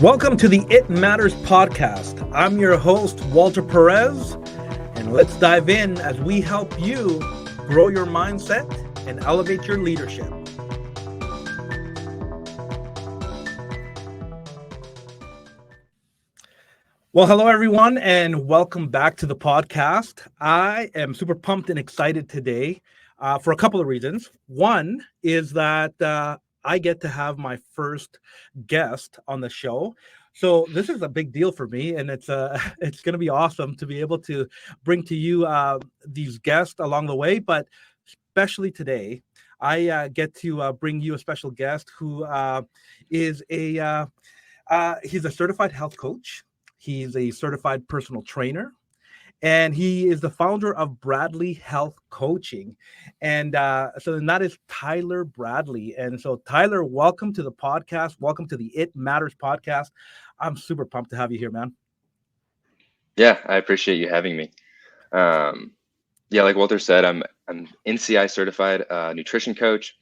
Welcome to the It Matters podcast. I'm your host, Walter Perez, and let's dive in as we help you grow your mindset and elevate your leadership. Well, hello, everyone, and welcome back to the podcast. I am super pumped and excited today for a couple of reasons. One is that I get to have my first guest on the show. So this is a big deal for me, and it's it's going to be awesome to be able to bring to you these guests along the way. But especially today, I get to bring you a special guest who is he's a certified health coach. He's a certified personal trainer, and he is the founder of Bradley Health Coaching. And that is Tyler Bradley. And so, Tyler, welcome to the podcast. Welcome to the It Matters podcast. I'm super pumped to have you here, man. Yeah, I appreciate you having me. Like Walter said, I'm NCI Certified Nutrition Coach,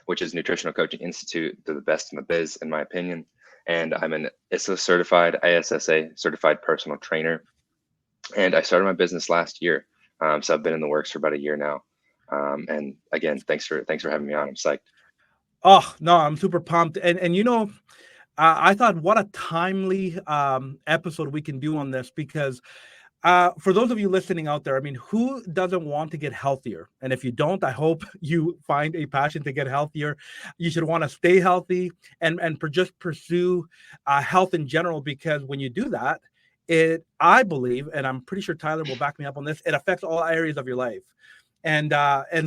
which is Nutritional Coaching Institute. They're the best in the biz, in my opinion. And I'm an ISSA Certified, ISSA Certified Personal Trainer. And I started my business last year. So I've been in the works for about a year now. And again, thanks for having me on. I'm psyched. Oh, no, I'm super pumped. And you know, I thought what a timely episode we can do on this because for those of you listening out there, I mean, who doesn't want to get healthier? And if you don't, I hope you find a passion to get healthier. You should want to stay healthy and just pursue health in general, because when you do that, I believe, and I'm pretty sure Tyler will back me up on this, it affects all areas of your life. And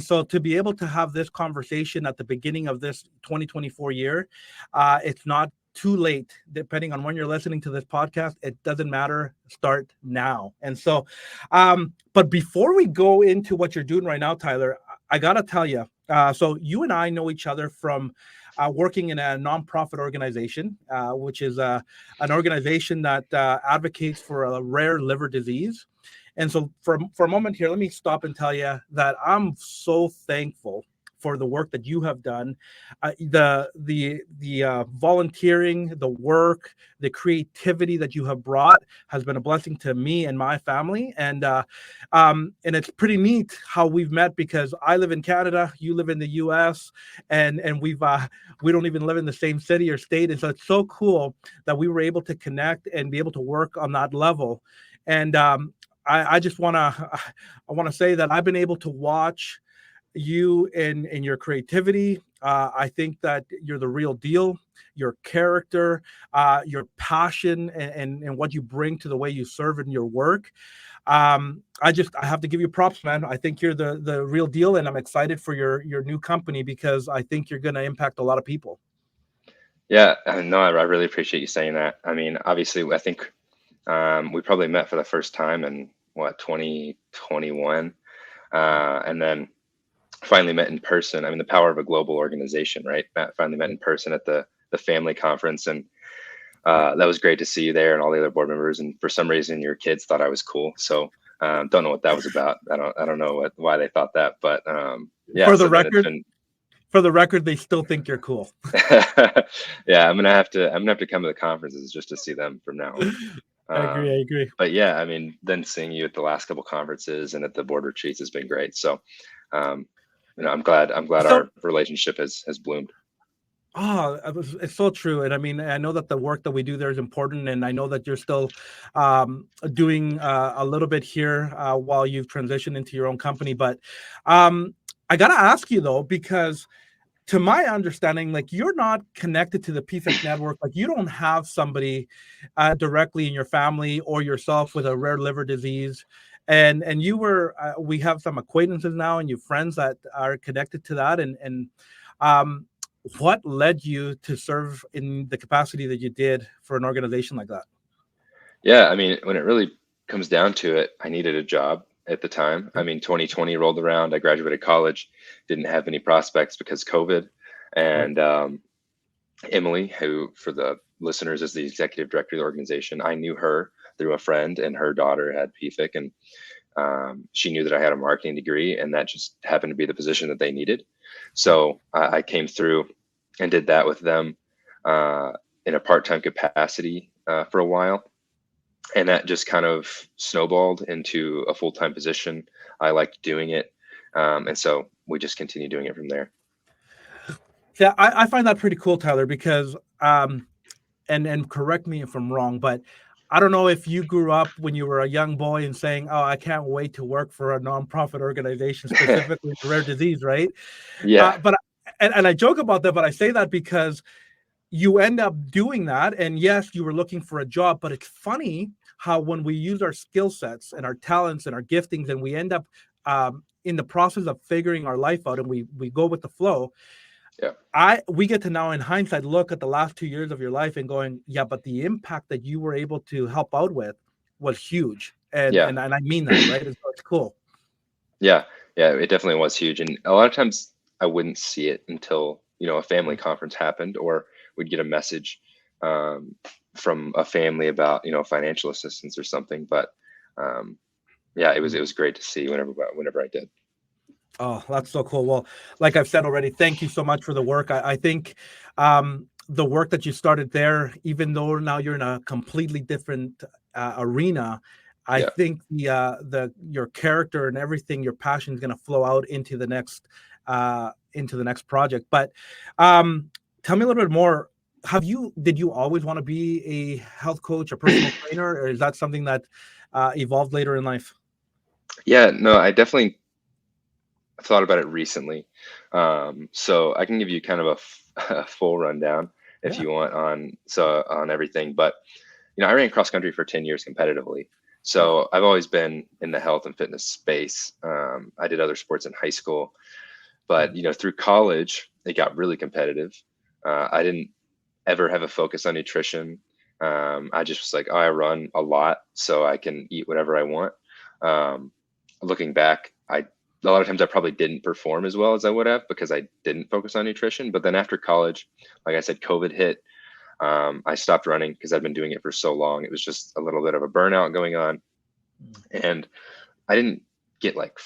so to be able to have this conversation at the beginning of this 2024 year, it's not too late, depending on when you're listening to this podcast. It doesn't matter. Start now. And so, but before we go into what you're doing right now, Tyler, I got to tell you, so you and I know each other from working in a nonprofit organization, which is an organization that advocates for a rare liver disease. And so for a moment here, let me stop and tell you that I'm so thankful for the work that you have done, the volunteering, the work, the creativity that you have brought has been a blessing to me and my family. And it's pretty neat how we've met, because I live in Canada, you live in the U.S., and we don't even live in the same city or state. And so it's so cool that we were able to connect and be able to work on that level. And I just want to say that I've been able to watch you in your creativity. I think that you're the real deal. Your character, your passion, and what you bring to the way you serve in your work. I have to give you props, man. I think you're the real deal, and I'm excited for your new company, because I think you're going to impact a lot of people. Yeah, no, I really appreciate you saying that. I mean, obviously, I think we probably met for the first time in 2021, and then finally met in person. I mean, the power of a global organization, right? Finally met in person at the family conference, and that was great to see you there and all the other board members. And for some reason, your kids thought I was cool. So don't know what that was about. I don't know why they thought that, but yeah. For the record, they still think you're cool. Yeah, I'm gonna have to come to the conferences just to see them from now on. I agree. But yeah, I mean, then seeing you at the last couple conferences and at the board retreats has been great. So, I'm glad our relationship has bloomed. Oh, it's so true. And I mean, I know that the work that we do there is important, and I know that you're still doing a little bit here while you've transitioned into your own company. But I got to ask you, though, because to my understanding, like, you're not connected to the PFIC network. Like, you don't have somebody directly in your family or yourself with a rare liver disease. And you were, we have some acquaintances now, and you friends that are connected to that. And what led you to serve in the capacity that you did for an organization like that? Yeah, I mean, when it really comes down to it, I needed a job at the time. I mean, 2020 rolled around. I graduated college, didn't have any prospects because COVID. And Emily, who, for the listeners, is the executive director of the organization, I knew her through a friend, and her daughter had PFIC, and she knew that I had a marketing degree, and that just happened to be the position that they needed. So I came through and did that with them. in a part-time capacity for a while, and that just kind of snowballed into a full-time position. I liked doing it, and so we just continue doing it from there. Yeah, I find that pretty cool, Tyler, because and correct me if I'm wrong, but I don't know if you grew up when you were a young boy and saying, "Oh, I can't wait to work for a nonprofit organization, specifically in rare disease," right? Yeah, But and I joke about that, but I say that because you end up doing that, and yes, you were looking for a job, but it's funny how when we use our skill sets and our talents and our giftings, and we end up in the process of figuring our life out, and we go with the flow. yeah, We get to now in hindsight look at the last 2 years of your life and going, yeah, but the impact that you were able to help out with was huge, and yeah. and I mean that, right? It's cool. Yeah, yeah, it definitely was huge, and a lot of times I wouldn't see it until, a family conference happened, or we'd get a message um, from a family about, financial assistance or something. But yeah, it was great to see whenever I did. Oh, that's so cool. Well, like I've said already, thank you so much for the work. I think the work that you started there, even though now you're in a completely different arena, I Yeah. think the your character and everything, your passion is going to flow out into the next project. But tell me a little bit more. Did you always want to be a health coach, a personal trainer, or is that something that evolved later in life? Yeah, no, I definitely thought about it recently. So I can give you kind of a full rundown if Yeah. you want on everything. But I ran cross country for 10 years competitively. Wow. So I've always been in the health and fitness space. I did other sports in high school, but Mm, through college, it got really competitive. I didn't ever have a focus on nutrition. I just was like, oh, I run a lot, so I can eat whatever I want. Um, Looking back, a lot of times I probably didn't perform as well as I would have because I didn't focus on nutrition. But then after college, like I said, COVID hit. I stopped running because I'd been doing it for so long. It was just a little bit of a burnout going on, mm, and I didn't get like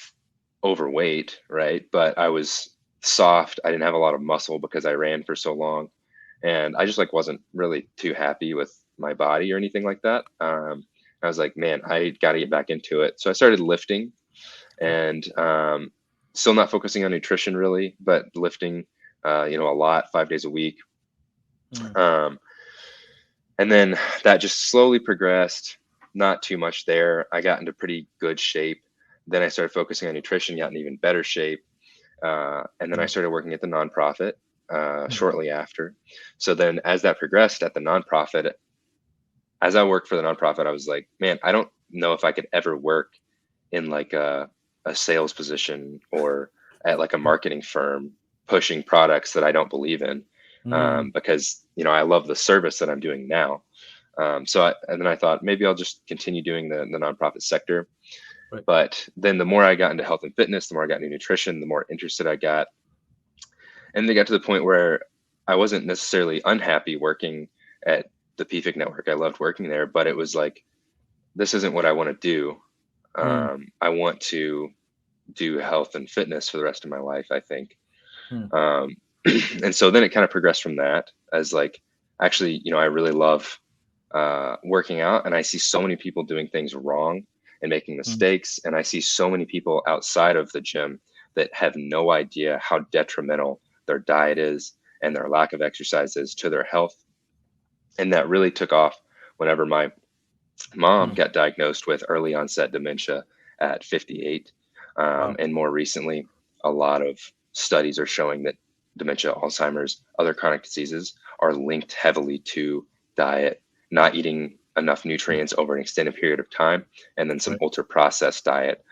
overweight, right? But I was soft. I didn't have a lot of muscle because I ran for so long, and I just like wasn't really too happy with my body or anything like that. I was like, man, I got to get back into it. So I started lifting, yeah. and still not focusing on nutrition really, but lifting, a lot, 5 days a week. Mm, Um, and then that just slowly progressed. Not too much there. I got into pretty good shape. Then I started focusing on nutrition, got in even better shape. And then I mm, started working at the nonprofit mm, shortly after. So then, as that progressed at the nonprofit, as I worked for the nonprofit, I was like, man, I don't know if I could ever work in like a sales position or at like a marketing firm pushing products that I don't believe in, mm, because I love the service that I'm doing now. And then I thought maybe I'll just continue doing the nonprofit sector. right. But then the more I got into health and fitness, the more I got into nutrition, the more interested I got. And they got to the point where I wasn't necessarily unhappy working at the PFIC network. I loved working there, but it was like, this isn't what I want to do. Mm, I want to do health and fitness for the rest of my life, I think. mm, Um, and so then it kind of progressed from that as like, actually, I really love working out, and I see so many people doing things wrong and making mm, mistakes. And I see so many people outside of the gym that have no idea how detrimental their diet is and their lack of exercise is to their health. And that really took off whenever my mom mm, got diagnosed with early onset dementia at 58. wow. And more recently, a lot of studies are showing that dementia, Alzheimer's, other chronic diseases are linked heavily to diet, not eating enough Mm, nutrients over an extended period of time, and then some right. ultra processed diet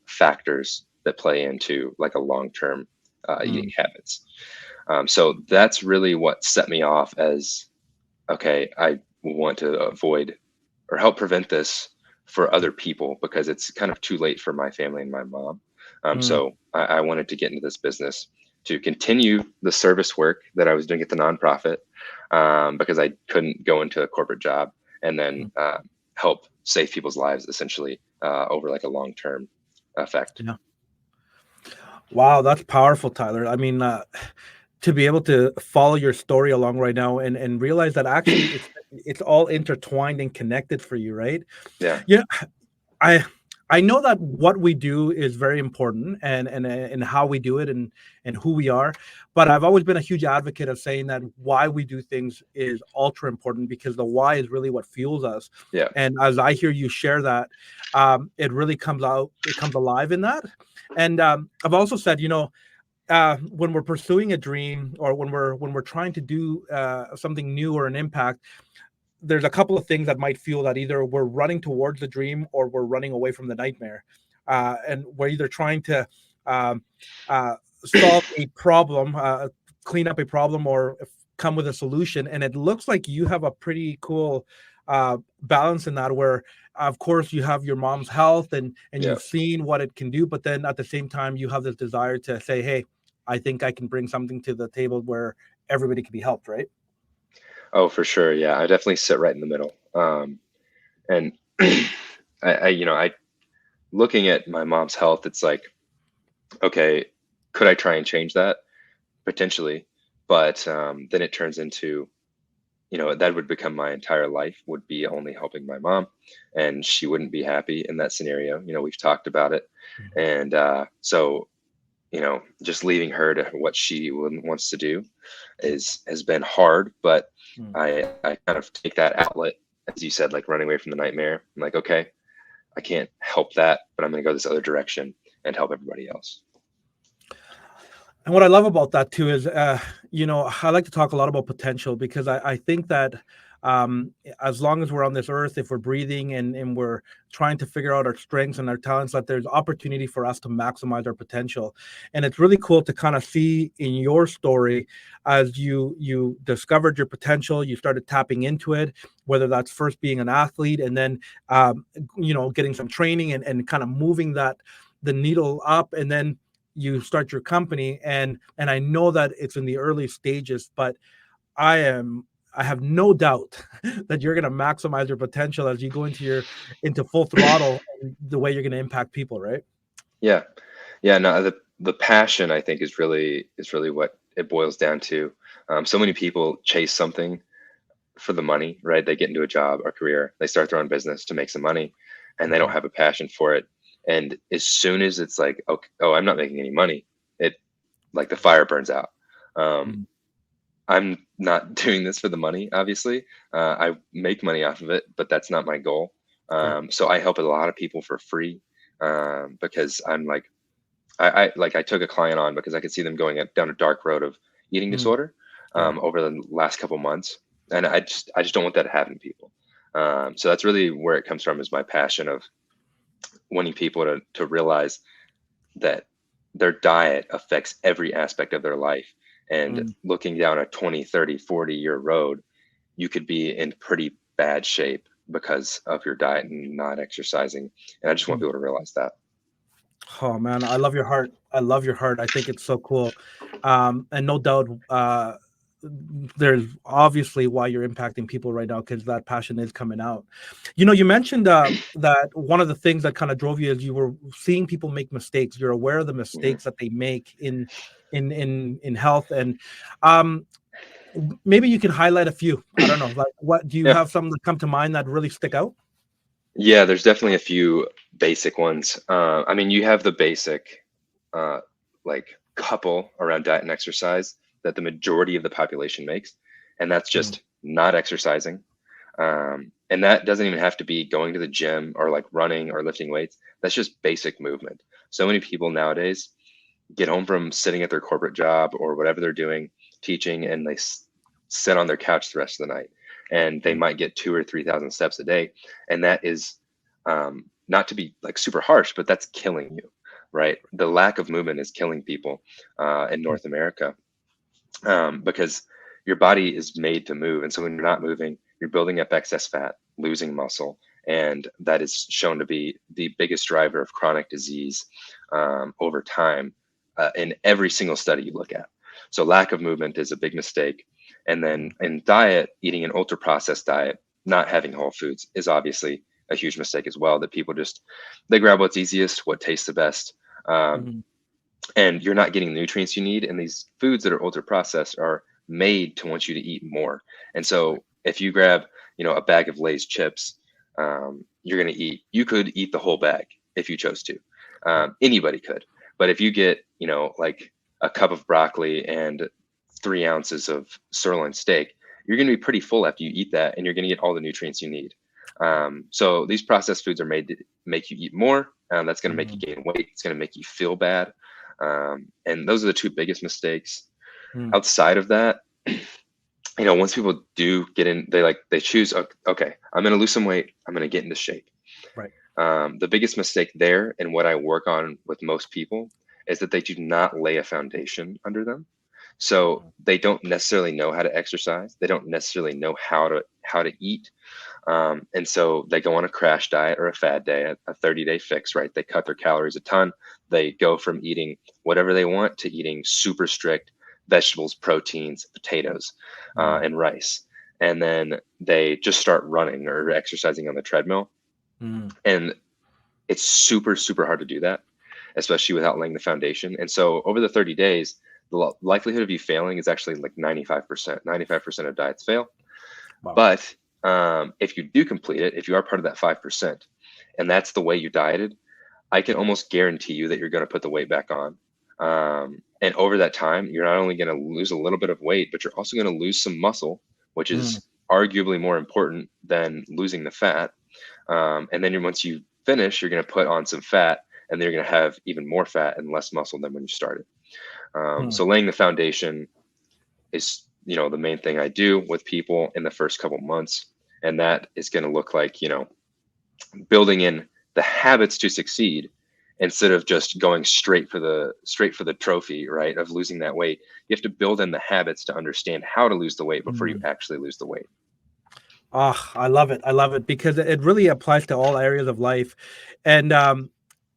factors that play into like a long term eating Mm, habits. So that's really what set me off as, okay, I want to avoid or help prevent this for other people because it's kind of too late for my family and my mom. mm, So I wanted to get into this business to continue the service work that I was doing at the nonprofit, because I couldn't go into a corporate job, and then mm, help save people's lives essentially over like a long term effect. yeah. Wow, that's powerful, Tyler. I mean, to be able to follow your story along right now and realize that actually it's all intertwined and connected for you, right? Yeah. Yeah, I I know that what we do is very important and how we do it and who we are, but I've always been a huge advocate of saying that why we do things is ultra important because the why is really what fuels us. Yeah. And as I hear you share that, it really comes out, it comes alive in that. And I've also said, when we're pursuing a dream or when we're trying to do something new or an impact, there's a couple of things that might feel that either we're running towards the dream or we're running away from the nightmare, and we're either trying to um, solve a problem, clean up a problem, or come with a solution. And it looks like you have a pretty cool balance in that, where of course you have your mom's health and Yeah. you've seen what it can do, but then at the same time you have this desire to say, hey, I think I can bring something to the table where everybody can be helped, right? Oh, for sure. Yeah. I definitely sit right in the middle. And I looking at my mom's health, it's like, okay, could I try and change that? Potentially. But then it turns into, that would become my entire life would be only helping my mom, and she wouldn't be happy in that scenario. We've talked about it. Mhm. And so, just leaving her to what she wants to do has been hard, but Mm. I kind of take that outlet, as you said, like running away from the nightmare. I'm like, okay, I can't help that, but I'm going to go this other direction and help everybody else. And what I love about that too is, I like to talk a lot about potential because I think that as long as we're on this earth, if we're breathing and we're trying to figure out our strengths and our talents, that there's opportunity for us to maximize our potential. And it's really cool to kind of see in your story as you discovered your potential, you started tapping into it, whether that's first being an athlete and then getting some training and kind of moving that the needle up, and then you start your company. And I know that it's in the early stages, but I have no doubt that you're going to maximize your potential as you go into full throttle and the way you're going to impact people, right? Yeah. Yeah. No, the passion, I think, is really what it boils down to. So many people chase something for the money, right? They get into a job or career, they start their own business to make some money, and they don't Mhm. have a passion for it. And as soon as it's like, okay, oh, I'm not making any money, it like the fire burns out. Um, Mhm. I'm not doing this for the money, obviously. I make money off of it, but that's not my goal. Right. So I help a lot of people for free, because I'm like, I took a client on because I could see them going down a dark road of eating Mhm. disorder Right. over the last couple months, and I just don't want that to happen to people. So that's really where it comes from, is my passion of wanting people to realize that their diet affects every aspect of their life, and Mm. looking down a 20, 30, 40-year road, you could be in pretty bad shape because of your diet and not exercising. And I just want Mm. people to realize that. Oh man, I love your heart. I love your heart. I think it's so cool. And no doubt, there's obviously why you're impacting people right now because that passion is coming out. You mentioned that one of the things that kind of drove you is you were seeing people make mistakes. You're aware of the Mhm. mistakes that they make in health, and um, maybe you can highlight a few. I don't know, like what do you Yeah. have some that come to mind that really stick out? Yeah, there's definitely a few basic ones. I mean, you have the basic, uh, like couple around diet and exercise that the majority of the population makes, and that's Mm. just not exercising. And that doesn't even have to be going to the gym or like running or lifting weights. That's just basic movement. So many people nowadays get home from sitting at their corporate job or whatever they're doing, teaching, and they sit on their couch the rest of the night. And they Mm. might get 2 or 3 thousand steps a day. And that is, not to be like super harsh, but that's killing you, right? The lack of movement is killing people in Mm. North America, because your body is made to move. And so when you're not moving, you're building up excess fat, losing muscle. And that is shown to be the biggest driver of chronic disease over time, in every single study you look at. So lack of movement is a big mistake. And then Mm. in diet, eating an ultra processed diet, not having whole foods is obviously a huge mistake as well. That people just they grab what's easiest, what tastes the best. Um, Mm. and you're not getting the nutrients you need. And these foods that are ultra processed are made to want you to eat more. And Right. so if you grab, a bag of Lay's chips, you could eat the whole bag if you chose to. Right. Anybody could. But if you get, like a cup of broccoli and 3 ounces of sirloin steak, you're going to be pretty full after you eat that, and you're going to get all the nutrients you need. Right. So these processed foods are made to make you eat more. That's going to make you Mm, gain weight. It's going to make you feel bad. And those are the two biggest mistakes. mm, Outside of that, once people do get in, they choose, okay, I'm going to lose some weight. I'm going to get into shape. right. The biggest mistake there, and what I work on with most people, is that they do not lay a foundation under them. So Mm, they don't necessarily know how to exercise. They don't necessarily know how to eat. And so they go on a crash diet or a fad day, a 30-day fix, right? They cut their calories a ton. They go from eating whatever they want to eating super strict vegetables, proteins, potatoes, mm, and rice. And then they just start running or exercising on the treadmill. mm, And it's super, super hard to do that, especially without laying the foundation. And so over the 30 days, the likelihood of you failing is actually like 95%. 95% of diets fail. wow. But if you do complete it, if you are part of that 5%, and that's the way you dieted, I can almost guarantee you that you're going to put the weight back on. And over that time, you're not only going to lose a little bit of weight, but you're also going to lose some muscle, which Mm, is arguably more important than losing the fat. And then once you finish, you're going to put on some fat, and then you're going to have even more fat and less muscle than when you started. mm. So laying the foundation is, the main thing I do with people in the first couple months. And that is going to look like, building in the habits to succeed instead of just going straight for the trophy, right? Of losing that weight. You have to build in the habits to understand how to lose the weight before you Mm. actually lose the weight. Ah, I love it. I love it because it really applies to all areas of life. And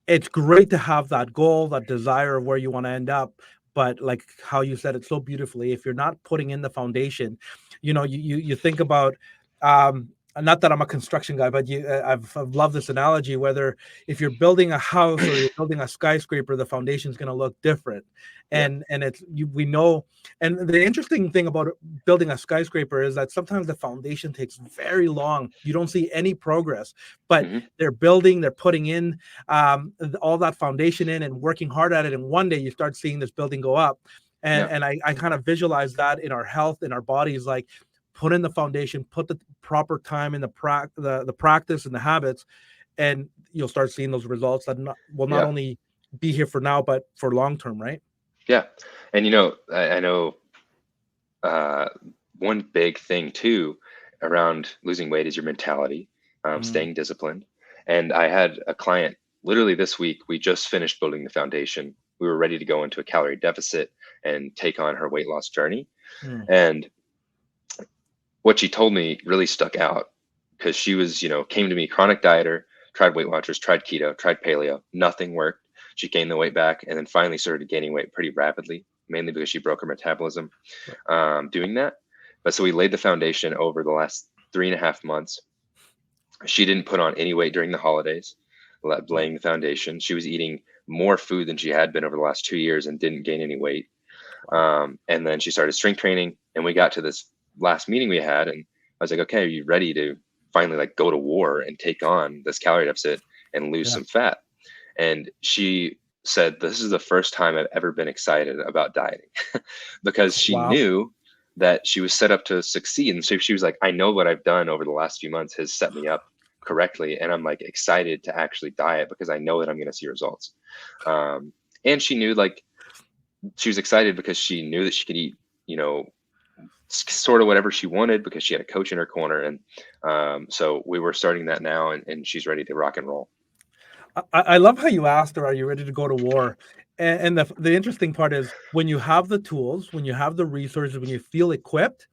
it's great to have that goal, that desire of where you want to end up. But like how you said it so beautifully, if you're not putting in the foundation, you think about, not that I'm a construction guy, but I've loved this analogy. Whether if you're building a house or you're building a skyscraper, the foundation is going to look different, Yeah. and we know. And the interesting thing about building a skyscraper is that sometimes the foundation takes very long. You don't see any progress, but Hmm. they're putting in all that foundation in and working hard at it, and one day you start seeing this building go up. and Yeah. and I kind of visualize that in our health, in our bodies, like put in the foundation, put the proper time in the practice and the habits, and you'll start seeing those results that will not Yeah. only be here for now but for long term, right? Yeah. And I know uh, one big thing too around losing weight is your mentality, Mm, staying disciplined. And I had a client literally this week. We just finished building the foundation. We were ready to go into a calorie deficit and take on her weight loss journey. mm, And what she told me really stuck out because she was, came to me chronic dieter, tried Weight Watchers, tried keto, tried paleo, nothing worked. She gained the weight back and then finally started gaining weight pretty rapidly, mainly because she broke her metabolism right. doing that. But so we laid the foundation over the last 3.5 months. She didn't put on any weight during the holidays, Mm, laying the foundation. She was eating more food than she had been over the last 2 years and didn't gain any weight. wow. And then she started strength training, and we got to this last meeting we had, and I was like, okay, are you ready to finally like go to war and take on this calorie deficit and lose Yeah. some fat? And she said, this is the first time I've ever been excited about dieting because she Wow. knew that she was set up to succeed. And so she was like, I know what I've done over the last few months has set me up correctly. And I'm like excited to actually diet because I know that I'm going to see results. And she knew like she was excited because she knew that she could eat, you know, sort of whatever she wanted because she had a coach in her corner. And so we were starting that now, and she's ready to rock and roll. I love how you asked her, "Are you ready to go to war?" And the interesting part is when you have the tools, when you have the resources, when you feel equipped,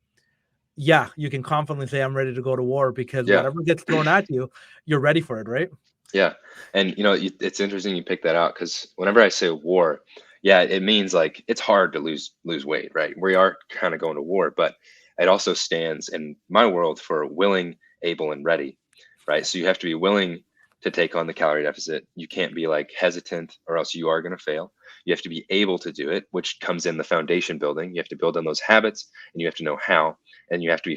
yeah, you can confidently say, "I'm ready to go to war," because Yeah. whatever gets thrown at you, you're ready for it, right? Yeah. And, it's interesting you pick that out because whenever I say war, yeah, it means like it's hard to lose weight, right? We are kind of going to war, but it also stands in my world for willing, able, and ready, right? So you have to be willing to take on the calorie deficit. You can't be like hesitant, or else you are going to fail. You have to be able to do it, which comes in the foundation building. You have to build on those habits, and you have to know how, and you have to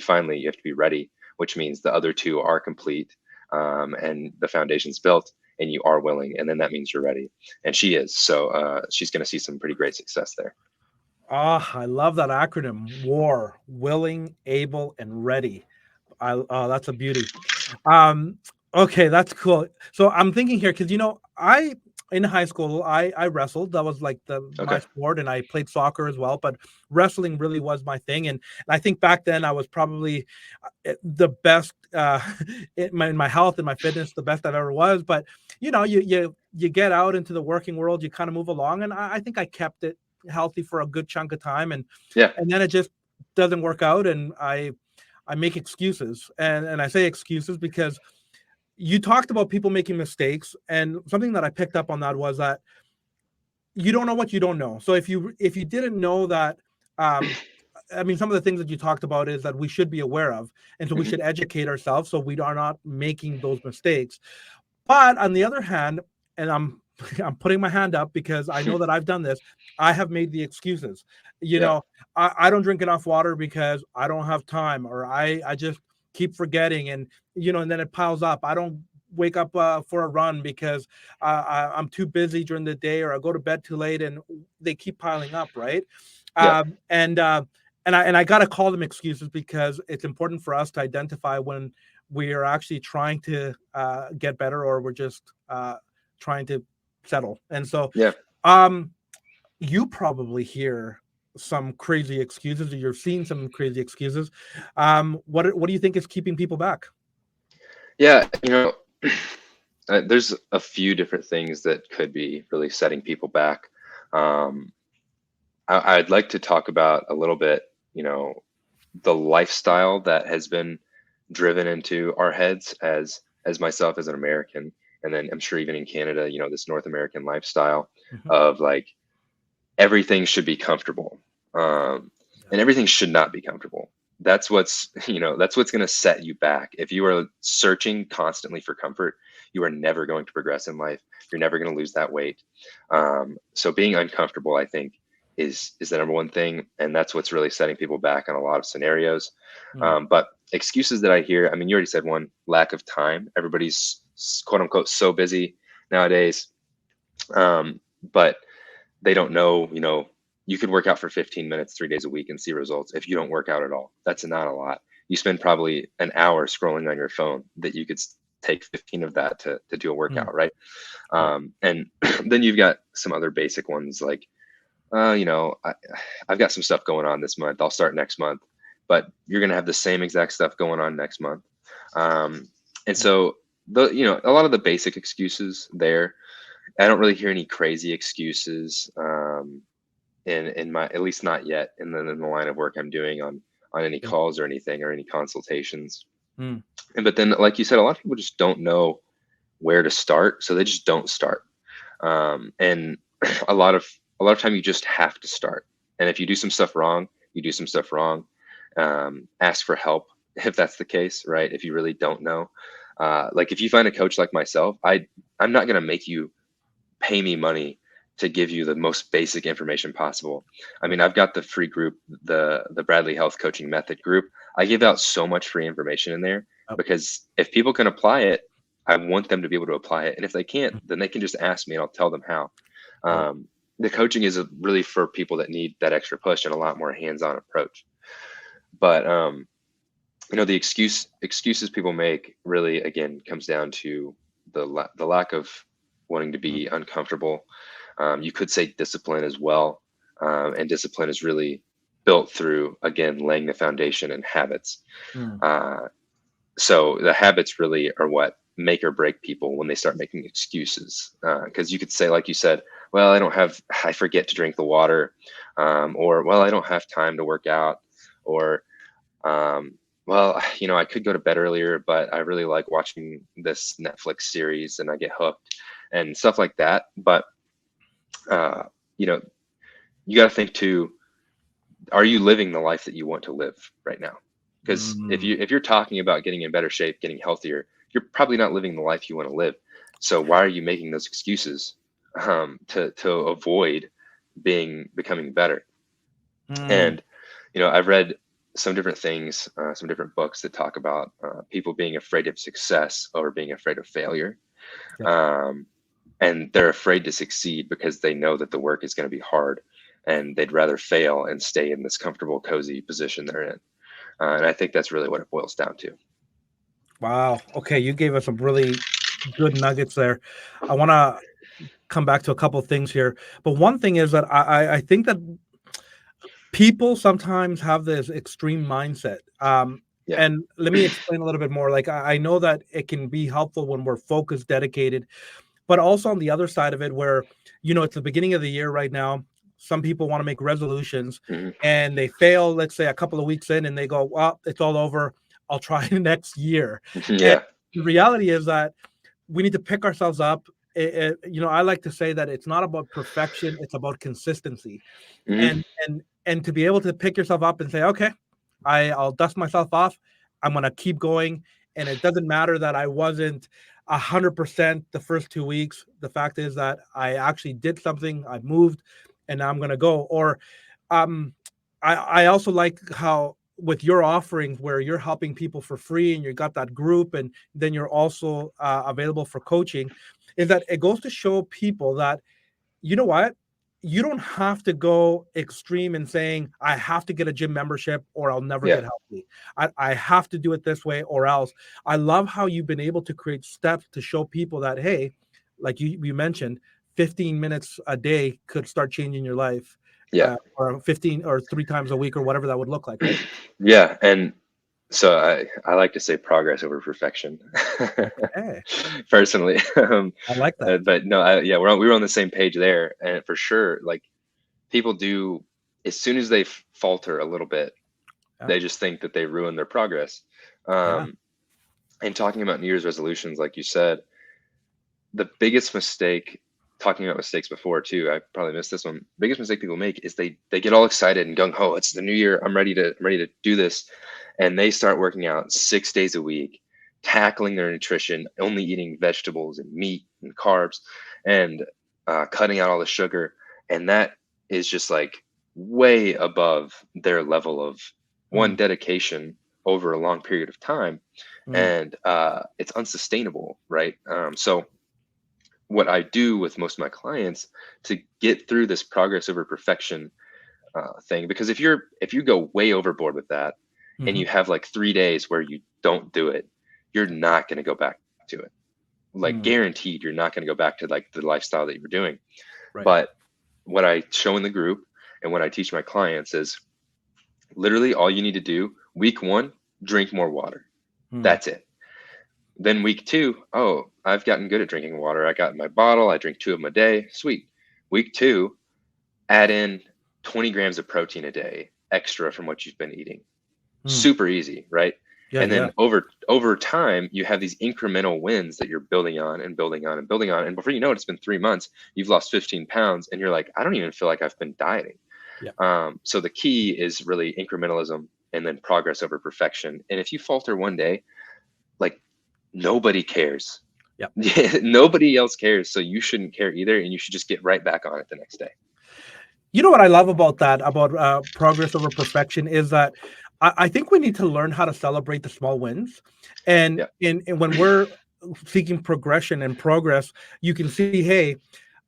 be ready, which means the other two are complete, and the foundation's built, and you are willing, and then that means you're ready. And she is. So she's going to see some pretty great success there. I love that acronym: WAR, willing, able, and ready. That's a beauty. Um, okay, that's cool. So I'm thinking here because I in high school I wrestled. That was like my Okay. sport, and I played soccer as well. But wrestling really was my thing, and I think back then I was probably the best in my health and my fitness, the best I've ever was. But you get out into the working world, you kind of move along, and I think I kept it healthy for a good chunk of time, and Yeah. then it just doesn't work out, and I make excuses, and I say excuses because you talked about people making mistakes, and something that I picked up on that was that you don't know what you don't know. So if you didn't know that, I mean, some of the things that you talked about is that we should be aware of, and so we Hmm. should educate ourselves so we are not making those mistakes. But on the other hand, and I'm putting my hand up because I know that I've done this. I have made the excuses. You Yeah. know, I don't drink enough water because I don't have time, or I just keep forgetting, and and then it piles up. I don't wake up for a run because I'm too busy during the day, or I go to bed too late, and they keep piling up, right? Yeah. And I got to call them excuses because it's important for us to identify when we are actually trying to get better, or we're just trying to settle. And so, Yeah. um, you probably hear some crazy excuses, or you're seeing some crazy excuses. What do you think is keeping people back? Yeah. There's a few different things that could be really setting people back. Um, I'd like to talk about a little bit, the lifestyle that has been driven into our heads as myself as an American, and then I'm sure even in Canada, this North American lifestyle Mhm. of like everything should be comfortable, and everything should not be comfortable. That's what's that's what's going to set you back. If you are searching constantly for comfort, you are never going to progress in life. You're never going to lose that weight. So being uncomfortable, I think, is the number one thing, and that's what's really setting people back in a lot of scenarios. Mm. But excuses that I hear, I mean, you already said one: lack of time. Everybody's quote unquote so busy nowadays, but they don't know, you could work out for 15 minutes 3 days a week and see results. If you don't work out at all, that's not a lot. You spend probably an hour scrolling on your phone, that you could take 15 of that to do a Mm. workout, right? Yeah. And then you've got some other basic ones like, I've got some stuff going on this month. I'll start next month, but you're going to have the same exact stuff going on next month. And so a lot of the basic excuses there, I don't really hear any crazy excuses, in my, at least not yet, in the line of work I'm doing on any Yeah. calls or anything, or any consultations. Mm. But then, like you said, a lot of people just don't know where to start, so they just don't start. And a lot of time you just have to start. And if you do some stuff wrong, you do some stuff wrong. Ask for help if that's the case, right? If you really don't know, like if you find a coach like myself, I'm not going to make you pay me money to give you the most basic information possible. I Right. mean, I've got the free group, the Bradley Health Coaching Method group. I give out so much free information in there, Yep. because if people can apply it, I want them to be able to apply it. And if they can't, Mm. then they can just ask me and I'll tell them how. Right. The coaching is really for people that need that extra push and a lot more hands-on approach. But the excuses people make really, again, comes down to the lack of wanting to Mm. be uncomfortable. You could say discipline as well, and discipline is really built through, again, laying the foundation and habits. Mm. Uh, so the habits really are what make or break people when they start making excuses. Because you could say, like you said, well, I forget to drink the water, or well, I don't have time to work out, or um, well, I could go to bed earlier, but I really like watching this Netflix series and I get hooked and stuff like that. But, uh, you know, you got to think too, are you living the life that you want to live right now? Because Mm. if you're talking about getting in better shape, getting healthier, you're probably not living the life you want to live. So why are you making those excuses to avoid becoming better? Mm, And I've read some different things, some different books that talk about people being afraid of success over being afraid of failure. yep. Um, and they're afraid to succeed because they know that the work is going to be hard, and they'd rather fail and stay in this comfortable, cozy position they're in. And I think that's really what it boils down to. Wow. Okay, you gave us some really good nuggets there. I want to come back to a couple of things here, but one thing is that I think that people sometimes have this extreme mindset. Yeah. And let me explain a little bit more. Like I know that it can be helpful when we're focused, dedicated, but also on the other side of it, where it's the beginning of the year right now. Some people want to make resolutions, Hmm. and they fail. Let's say a couple of weeks in, and they go, "Well, it's all over. I'll try next year." And Yeah. the reality is that we need to pick ourselves up. I like to say that it's not about perfection; it's about consistency, Hmm. and to be able to pick yourself up and say, okay, I'll dust myself off. I'm gonna keep going, and it doesn't matter that I wasn't 100% the first 2 weeks. The fact is that I actually did something. I moved, and now I'm gonna go. Or, um, I also like how with your offerings where you're helping people for free and you got that group and then you're also available for coaching, is that it goes to show people that you know what? You don't have to go extreme in saying, I have to get a gym membership or I'll never Yeah. get healthy. I have to do it this way or else. I love how you've been able to create steps to show people that, hey, like you mentioned, 15 minutes a day could start changing your life, Yeah. or 15 or 3 times a week or whatever that would look like, right? Yeah. And so I like to say progress over perfection, Okay. personally. I like that. But no, yeah, we were on the same page there, and for sure, like people do, as soon as they falter a little bit, Yeah. they just think that they ruin their progress. Yeah. Um, and talking about New Year's resolutions, like you said, the biggest mistake, talking about mistakes before too, I probably missed this one. Biggest mistake people make is they get all excited and gung ho. It's the new year. I'm ready to do this, and they start working out 6 days a week, tackling their nutrition, only eating vegetables and meat and carbs, and cutting out all the sugar, and that is just like way above their level of one Mm, dedication over a long period of time, mm, and it's unsustainable, right? So what I do with most of my clients to get through this progress over perfection thing, because if you go way overboard with that, and hmm. you have like 3 days where you don't do it, you're not going to go back to it. Like Mm, guaranteed, you're not going to go back to like the lifestyle that you were doing. right. But what I show in the group and what I teach my clients is literally all you need to do week one, drink more water. Mm, That's it. Then week two, oh, I've gotten good at drinking water. I got my bottle. I drink two of them a day. Sweet. Week two, add in 20 grams of protein a day extra from what you've been eating. mm. Super easy, right? Yeah. And Yeah. then over time, you have these incremental wins that you're building on and building on and building on. And before you know it, it's been 3 months. You've lost 15 pounds, and you're like, I don't even feel like I've been dieting. Yeah. So the key is really incrementalism and then progress over perfection. And if you falter one day, like nobody cares. Yeah. Nobody else cares, so you shouldn't care either, and you should just get right back on it the next day. You know what I love about that, about progress over perfection, is that I think we need to learn how to celebrate the small wins, and Yeah. and when we're seeking progression and progress, you can see, hey,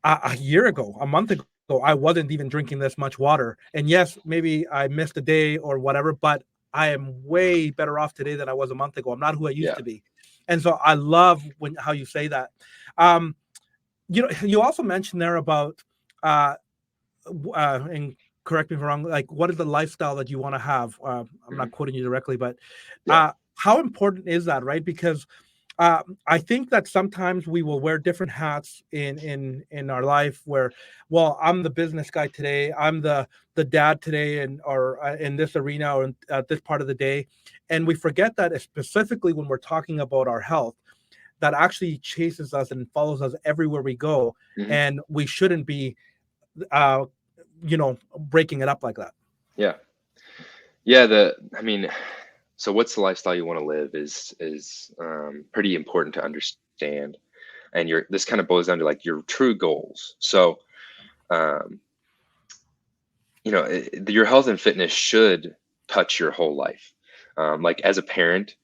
a year ago, a month ago, I wasn't even drinking this much water, and yes, maybe I missed a day or whatever, but I am way better off today than I was a month ago. I'm not who I used Yeah. to be, and so I love when how you say that. Um, you also mentioned there about uh, and correct me if I'm wrong, like what is the lifestyle that you want to have? I'm Mhm. not quoting you directly, but Yeah. how important is that, right? Because I think that sometimes we will wear different hats in our life. Where, well, I'm the business guy today, I'm the dad today, and or in this arena or at this part of the day, and we forget that specifically when we're talking about our health, that actually chases us and follows us everywhere we go, Hmm. and we shouldn't be uh, breaking it up like that. Yeah. Yeah. I mean, so what's the lifestyle you want to live is pretty important to understand. and this kind of boils down to like your true goals. So, um, your health and fitness should touch your whole life. Like as a parent,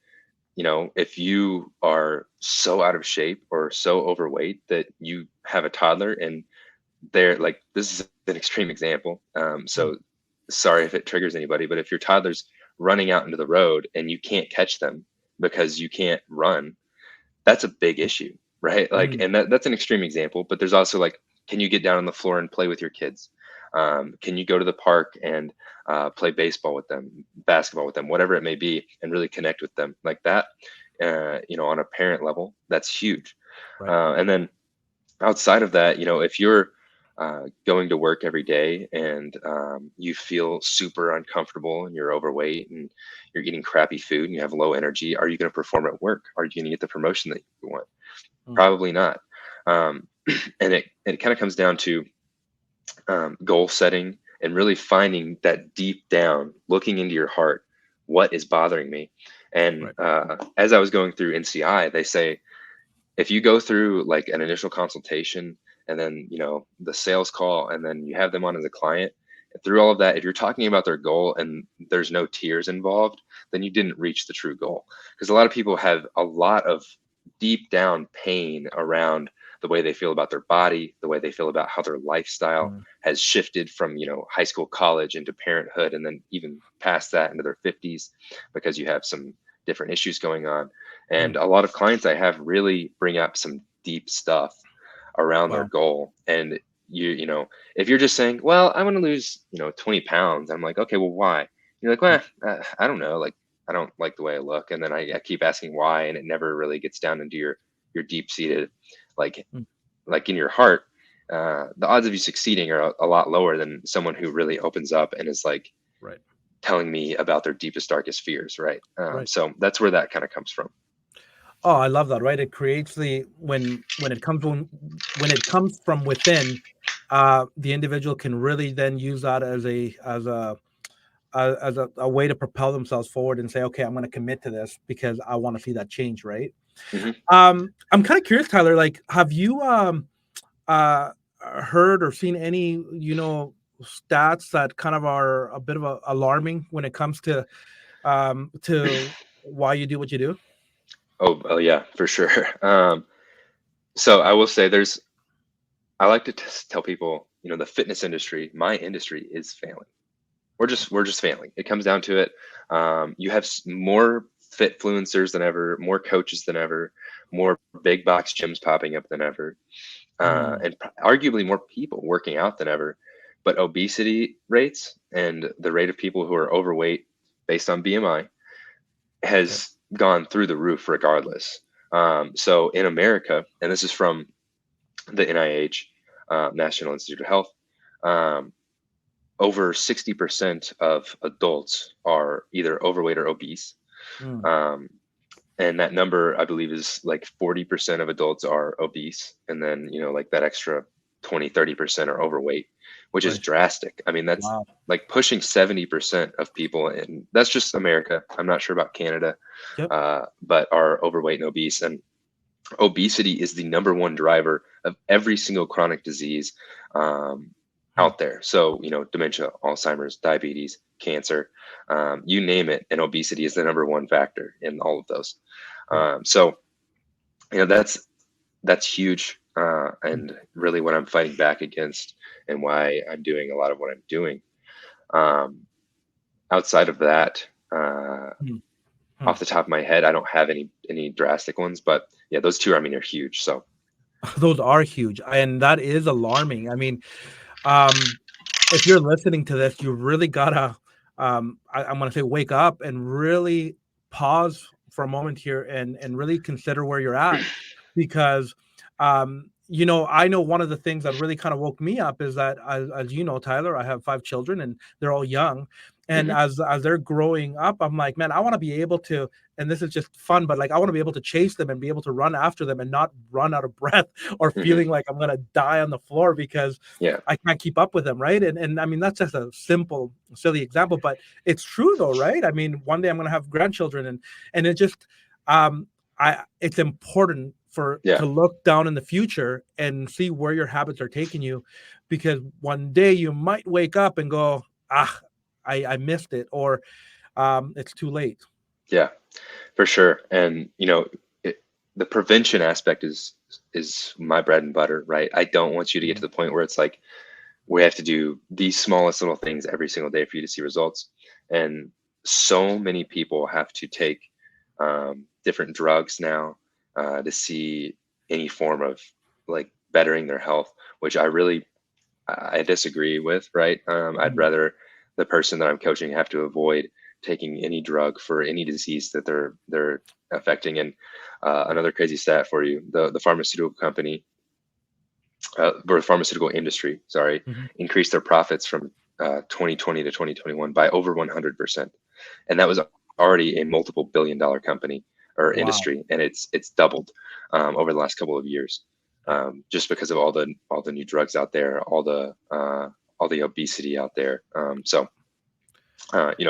if you are so out of shape or so overweight that you have a toddler and they're like, this is an extreme example. So sorry if it triggers anybody, but if your toddler's running out into the road and you can't catch them because you can't run, that's a big issue, right? Like, and that's an extreme example, but there's also like, can you get down on the floor and play with your kids? Can you go to the park and play baseball with them, basketball with them, whatever it may be, and really connect with them like that? On a parent level, that's huge. Right. And then outside of that, if you're going to work every day and you feel super uncomfortable and you're overweight and you're eating crappy food and you have low energy, are you going to perform at work? Are you going to get the promotion that you want? Probably not. And it kind of comes down to goal setting and really finding that deep down, looking into your heart, what is bothering me. And as I was going through NCI, they say, if you go through like an initial consultation and then, the sales call, and then you have them on as a client, through all of that, if you're talking about their goal and there's no tears involved, then you didn't reach the true goal. Because a lot of people have a lot of deep down pain around the way they feel about their body, the way they feel about how their lifestyle has shifted from, high school, college into parenthood, and then even past that into their 50s, because you have some different issues going on. And a lot of clients I have really bring up some deep stuff around their goal. And if you're just saying, well, I want to lose, 20 pounds, I'm like, okay, well, why? You're like, well, I don't know. Like, I don't like the way I look. And then I keep asking why, and it never really gets down into your deep seated, like in your heart. The odds of you succeeding are a lot lower than someone who really opens up and is like telling me about their deepest, darkest fears. Right. So that's where that kind of comes from. Oh, I love that. Right. It creates when it comes from within, the individual can really then use that as a way to propel themselves forward and say, okay, I'm going to commit to this because I want to see that change. Right. I'm kind of curious, Tyler, like, have you heard or seen any, stats that kind of are a bit of alarming when it comes to why you do what you do? Oh yeah, for sure. So I will say I like to tell people, the fitness industry, my industry, is failing. We're just failing. It comes down to it. You have more fit fluencers than ever, more coaches than ever, more big box gyms popping up than ever, and arguably more people working out than ever. But obesity rates and the rate of people who are overweight based on BMI has gone through the roof regardless. So in America, and this is from the NIH, National Institute of Health, over 60% of adults are either overweight or obese. And that number, I believe, is like 40% of adults are obese. And then, like that extra 20-30% are overweight, which is drastic. I mean, that's like pushing 70% of people, and that's just America. I'm not sure about Canada, but are overweight and obese. And obesity is the number one driver of every single chronic disease out there. So, dementia, Alzheimer's, diabetes, cancer, you name it, and obesity is the number one factor in all of those. So, that's huge, and really what I'm fighting back against, and why I'm doing a lot of what I'm doing. Outside of that, off the top of my head, I don't have any drastic ones, but yeah, those two, I mean, are huge. So those are huge, and that is alarming. I mean, if you're listening to this, you really gotta, I'm gonna say, wake up and really pause for a moment here and really consider where you're at, because I know one of the things that really kind of woke me up is that, as you know, Tyler, I have 5 children and they're all young. And as they're growing up, I'm like, man, I want to be able to, and this is just fun, but like, I want to be able to chase them and be able to run after them and not run out of breath or feeling like I'm going to die on the floor because I can't keep up with them. Right. And I mean, that's just a simple, silly example, but it's true though. Right. I mean, one day I'm going to have grandchildren, and it just, it's important Yeah. to look down in the future and see where your habits are taking you, because one day you might wake up and go, ah, I missed it, or it's too late. Yeah, for sure. And the prevention aspect is my bread and butter, right? I don't want you to get to Mhm. the point where it's like we have to do the smallest little things every single day for you to see results. And so many people have to take different drugs now to see any form of like bettering their health, which I disagree with, right? I'd Mhm. rather the person that I'm coaching have to avoid taking any drug for any disease that they're affecting. And another crazy stat for you: the pharmaceutical company, or the pharmaceutical industry, sorry, Mhm. increased their profits from 2020 to 2021 by over 100%, and that was already a multiple billion-dollar company or Wow. industry, and it's doubled over the last couple of years, Yeah. just because of all the new drugs out there, all the obesity out there.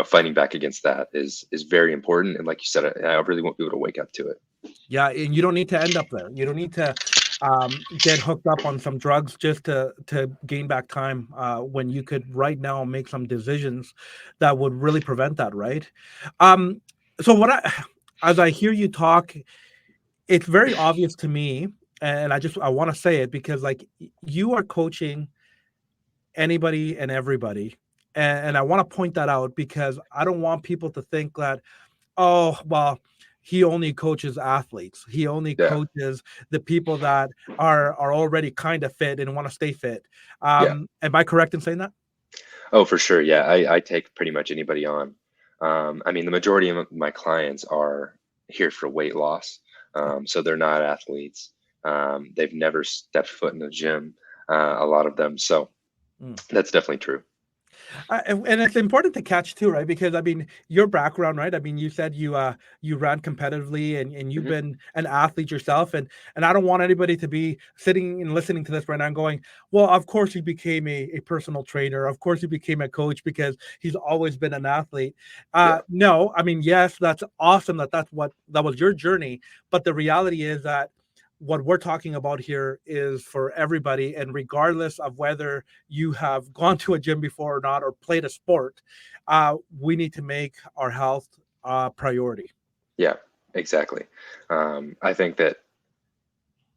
Fighting back against that is very important, and like you said, I really want people to wake up to it. Yeah, and you don't need to end up there. You don't need to get hooked up on some drugs just to gain back time, when you could right now make some decisions that would really prevent that, right? Um, so as I hear you talk, it's very obvious to me, and I want to say it because like you are coaching anybody and everybody, and I want to point that out because I don't want people to think that, oh, well, he only coaches athletes. He only Yeah, coaches the people that are already kind of fit and want to stay fit. yeah. Am I correct in saying that? Oh, for sure. Yeah, I take pretty much anybody on. I mean, the majority of my clients are here for weight loss, Yeah. so they're not athletes. They've never stepped foot in the gym, a lot of them. So Mm. that's definitely true. And it's important to catch too, right? Because I mean, your background, right? I mean, you said you ran competitively and you've Hmm. been an athlete yourself, and I don't want anybody to be sitting and listening to this right now and going, well, of course he became a personal trainer, of course he became a coach because he's always been an athlete. Yeah, No, I mean, yes, that's awesome that was your journey, but the reality is that what we're talking about here is for everybody, and regardless of whether you have gone to a gym before or not, or played a sport, we need to make our health a priority. yeah, exactly. I think that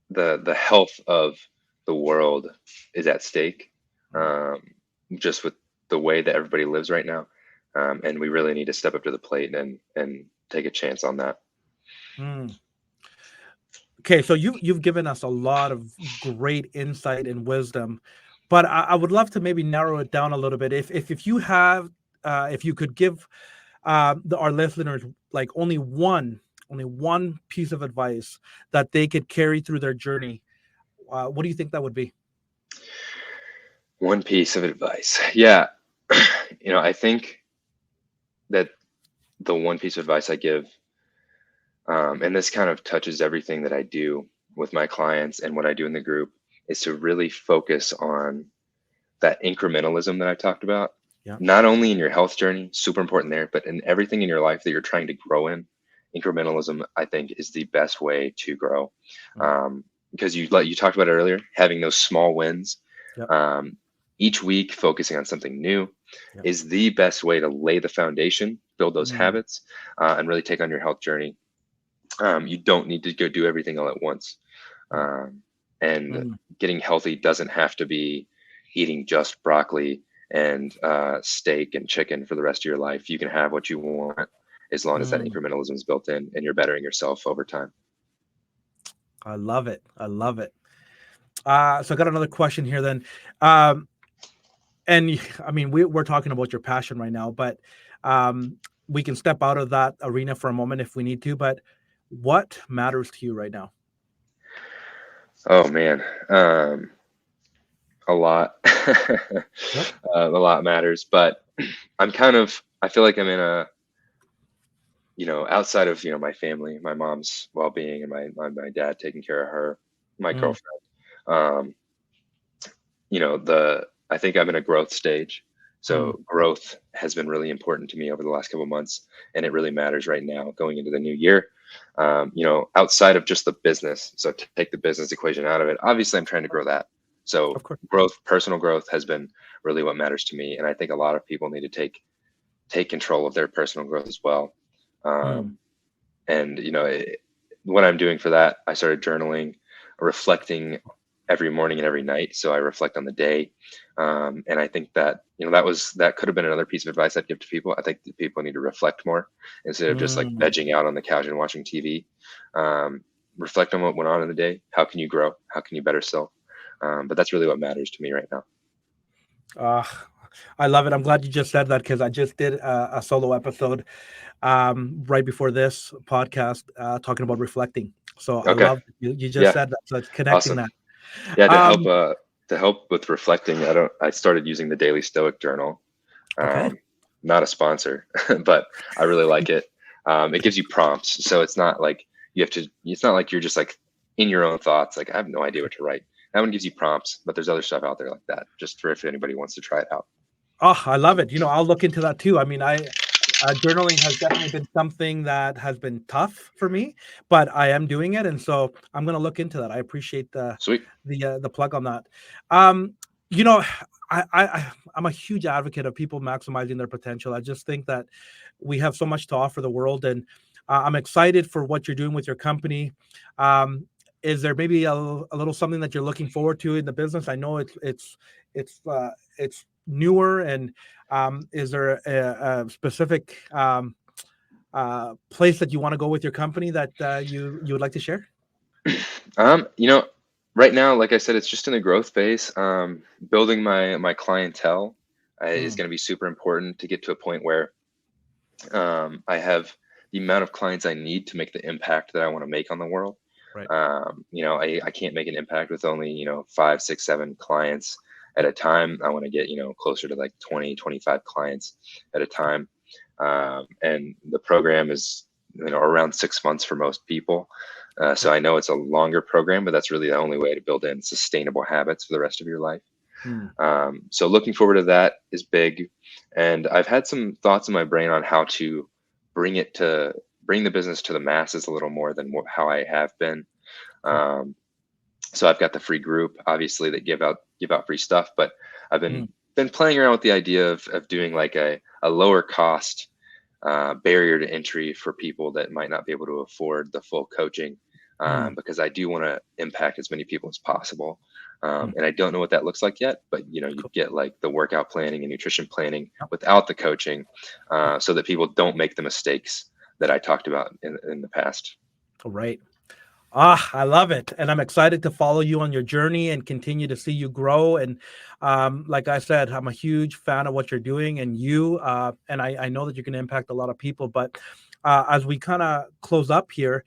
the health of the world is at stake, Mm. um, just with the way that everybody lives right now, and we really need to step up to the plate and take a chance on that. Mm. Okay, so you've given us a lot of great insight and wisdom, but I would love to maybe narrow it down a little bit. If you have, if you could give our listeners like only one piece of advice that they could carry through their journey, what do you think that would be? One piece of advice, yeah, I think that the one piece of advice I give, and this kind of touches everything that I do with my clients and what I do in the group, is to really focus on that incrementalism that I talked about, Yeah. not only in your health journey, super important there, but in everything in your life that you're trying to grow in. Incrementalism, I think, is the best way to grow. Mm. Because you talked about it earlier, having those small wins, Yep. um, each week focusing on something new Yep. is the best way to lay the foundation, build those Mm. habits, and really take on your health journey. You don't need to go do everything all at once. Mm. Um, and Mm. getting healthy doesn't have to be eating just broccoli and steak and chicken for the rest of your life. You can have what you want as long as that Mm. incrementalism is built in and you're bettering yourself over time. I love it. I love it. So I got another question here then. Um, I mean, we're talking about your passion right now, but um, we can step out of that arena for a moment if we need to. But what matters to you right now? Oh man, a lot. Yep. A lot matters, but I feel like I'm in a, outside of, my family, my mom's well-being and my dad taking care of her, my Mm. girlfriend. Um, I think I'm in a growth stage, So growth has been really important to me over the last couple of months, and it really matters right now going into the new year. Outside of just the business, so to take the business equation out of it, obviously I'm trying to grow that. So Of course. growth, personal growth has been really what matters to me, and I think a lot of people need to take control of their personal growth as well. Mm. And what I'm doing for that, I started journaling, reflecting every morning and every night. So I reflect on the day, and I think that that could have been another piece of advice I'd give to people. I think that people need to reflect more instead of just like Mm. vegging out on the couch and watching TV. Reflect on what went on in the day. How can you grow? How can you better self? But that's really what matters to me right now. Uh, I love it. I'm glad you just said that because I just did a solo episode right before this podcast talking about reflecting. So I Okay. love you just Yeah. said that. So it's connecting Awesome. that. Yeah. Um, To help with reflecting, I started using the Daily Stoic Journal. okay. Not a sponsor, but I really like it. It gives you prompts, so it's not like you have to. It's not like you're just like in your own thoughts. Like I have no idea what to write. That one gives you prompts, but there's other stuff out there like that. Just for if anybody wants to try it out. Oh, I love it. I'll look into that too. I mean, journaling has definitely been something that has been tough for me, but I am doing it, and so I'm going to look into that. I appreciate Sweet. the plug on that. Um, you know, I'm a huge advocate of people maximizing their potential. I just think that we have so much to offer the world, and I'm excited for what you're doing with your company. Is there maybe a little something that you're looking forward to in the business? I know it's newer, and is there a specific place that you want to go with your company that you would like to share? Um, you know, right now, like I said, it's just in a growth phase. Building my clientele is Mm, going to be super important to get to a point where I have the amount of clients I need to make the impact that I want to make on the world. right. I can't make an impact with only, 5, 6, 7 clients at a time. I want to get, closer to like 20, 25 clients at a time. And the program is, around 6 months for most people. So Okay. I know it's a longer program, but that's really the only way to build in sustainable habits for the rest of your life. Mm, So looking forward to that is big. And I've had some thoughts in my brain on how to bring the business to the masses a little more than how I have been. okay. Um, so I've got the free group, obviously, that give out free stuff, but I've Mm, been playing around with the idea of doing like a lower cost barrier to entry for people that might not be able to afford the full coaching, mm, because I do want to impact as many people as possible. mm. And I don't know what that looks like yet, but you Cool. get like the workout planning and nutrition planning Yep, without the coaching, yep. so that people don't make the mistakes that I talked about in the past. All right. I love it. And I'm excited to follow you on your journey and continue to see you grow. And like I said, I'm a huge fan of what you're doing and and I know that you're going to impact a lot of people. But as we kind of close up here,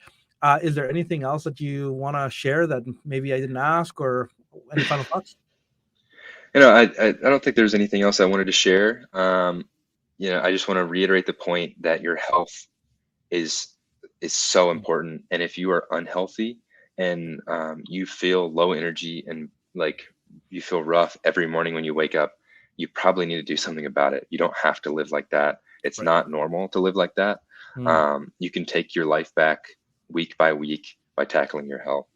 is there anything else that you want to share that maybe I didn't ask, or any final thoughts? I don't think there's anything else I wanted to share. I just want to reiterate the point that your health is is so important. And if you are unhealthy and you feel low energy and like you feel rough every morning when you wake up, you probably need to do something about it. You don't have to live like that. It's Right. not normal to live like that. Mm, You can take your life back week by week by tackling your health.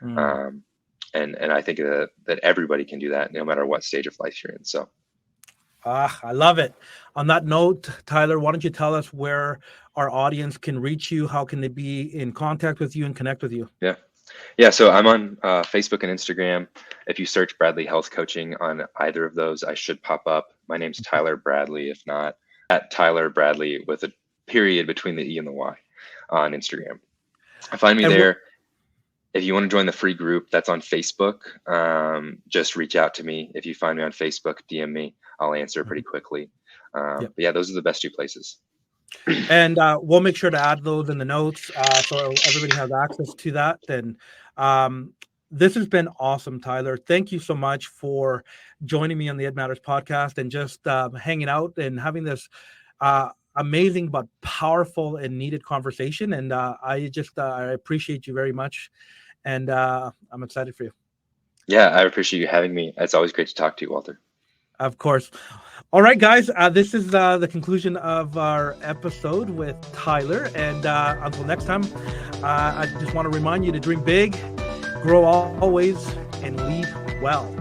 mm. Um, and I think that everybody can do that no matter what stage of life you're in. So I love it. On that note, Tyler, why don't you tell us where our audience can reach you? How can they be in contact with you and connect with you? yeah. Yeah, so I'm on Facebook and Instagram. If you search Bradley Health Coaching on either of those, I should pop up. My name's Tyler Bradley. If not, at Tyler Bradley with a period between the E and the Y on Instagram. Find me And there. If you want to join the free group, that's on Facebook. Just reach out to me. If you find me on Facebook, DM me. I'll answer pretty quickly. yep. But yeah, those are the best two places. And we'll make sure to add those in the notes so everybody has access to that. And um, this has been awesome, Tyler. Thank you so much for joining me on the Ed Matters podcast and just hanging out and having this amazing but powerful and needed conversation. And I appreciate you very much. And I'm excited for you. Yeah, I appreciate you having me. It's always great to talk to you, Walter. Of course. All right, guys, this is the conclusion of our episode with Tyler. And until next time, I just want to remind you to dream big, grow always, and lead well.